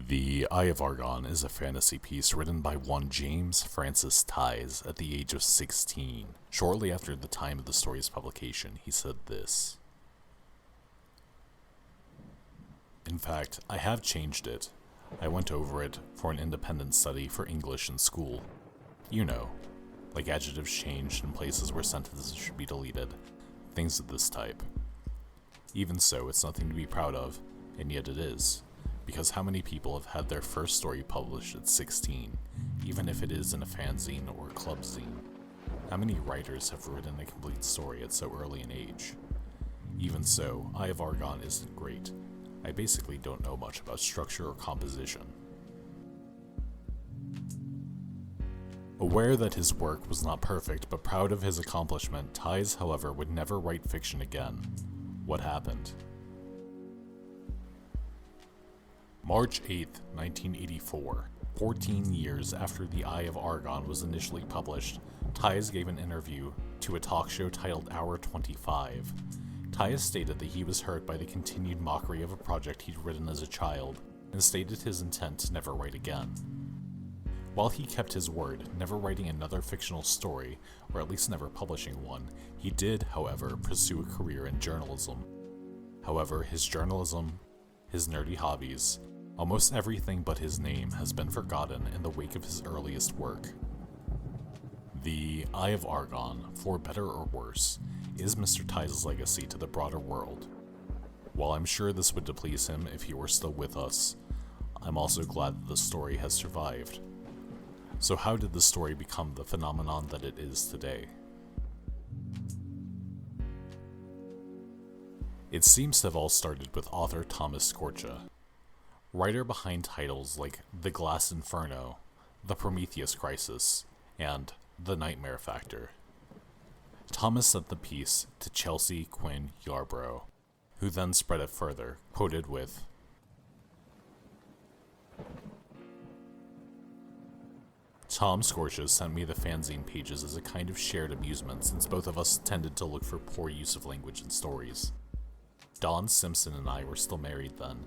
The Eye of Argon is a fantasy piece written by one James Francis Ties at the age of 16. Shortly after the time of the story's publication, he said this. In fact, I have changed it. I went over it for an independent study for English in school. You know, like adjectives changed in places where sentences should be deleted. Things of this type. Even so, it's nothing to be proud of, and yet it is. Because how many people have had their first story published at 16, even if it is in a fanzine or a club zine? How many writers have written a complete story at so early an age? Even so, Eye of Argon isn't great. I basically don't know much about structure or composition. Aware that his work was not perfect, but proud of his accomplishment, Ties, however, would never write fiction again. What happened? March 8th, 1984, 14 years after The Eye of Argon was initially published, Ties gave an interview to a talk show titled Hour 25. Ties stated that he was hurt by the continued mockery of a project he'd written as a child, and stated his intent to never write again. While he kept his word, never writing another fictional story, or at least never publishing one, he did, however, pursue a career in journalism. However, his journalism, his nerdy hobbies, almost everything but his name has been forgotten in the wake of his earliest work. The Eye of Argon, for better or worse, is Mr. Ties' legacy to the broader world. While I'm sure this would displease him if he were still with us, I'm also glad that the story has survived. So how did the story become the phenomenon that it is today? It seems to have all started with author Thomas Scorcha, writer behind titles like The Glass Inferno, The Prometheus Crisis, and The Nightmare Factor. Thomas sent the piece to Chelsea Quinn Yarbrough, who then spread it further, quoted with, Tom Scorcha sent me the fanzine pages as a kind of shared amusement since both of us tended to look for poor use of language in stories. Don Simpson and I were still married then,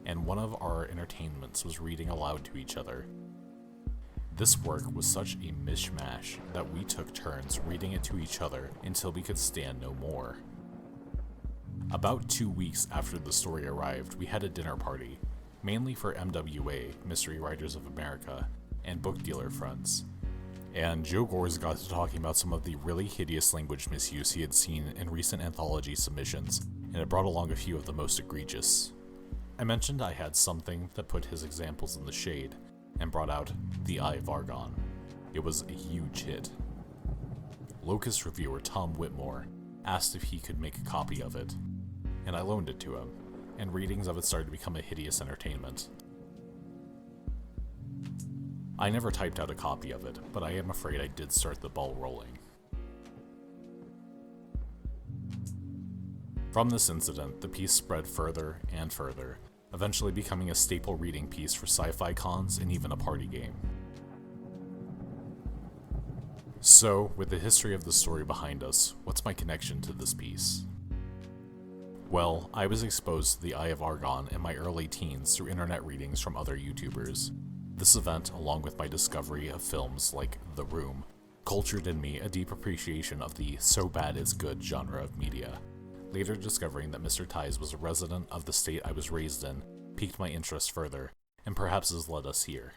and one of our entertainments was reading aloud to each other. This work was such a mishmash that we took turns reading it to each other until we could stand no more. About 2 weeks after the story arrived, we had a dinner party, mainly for MWA, Mystery Writers of America, and book dealer friends. And Joe Gores got to talking about some of the really hideous language misuse he had seen in recent anthology submissions, and it brought along a few of the most egregious. I mentioned I had something that put his examples in the shade, and brought out The Eye of Argon. It was a huge hit. Locust reviewer Tom Whitmore asked if he could make a copy of it, and I loaned it to him, and readings of it started to become a hideous entertainment. I never typed out a copy of it, but I am afraid I did start the ball rolling. From this incident, the piece spread further and further, eventually becoming a staple reading piece for sci-fi cons and even a party game. So, with the history of the story behind us, what's my connection to this piece? Well, I was exposed to the Eye of Argon in my early teens through internet readings from other YouTubers. This event, along with my discovery of films like The Room, cultured in me a deep appreciation of the so bad it's good genre of media. Later discovering that Mr. Ties was a resident of the state I was raised in piqued my interest further, and perhaps has led us here.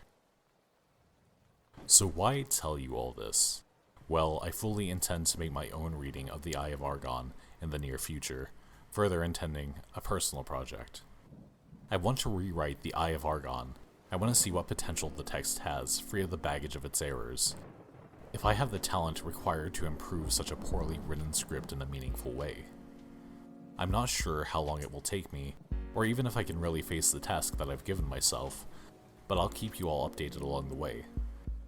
So why tell you all this? Well, I fully intend to make my own reading of The Eye of Argon in the near future, further intending a personal project. I want to rewrite The Eye of Argon. I want to see what potential the text has, free of the baggage of its errors. If I have the talent required to improve such a poorly written script in a meaningful way. I'm not sure how long it will take me, or even if I can really face the task that I've given myself, but I'll keep you all updated along the way.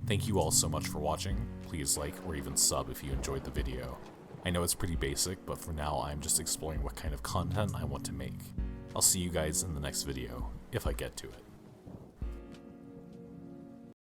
Thank you all so much for watching. Please like or even sub if you enjoyed the video. I know it's pretty basic, but for now I'm just exploring what kind of content I want to make. I'll see you guys in the next video, if I get to it.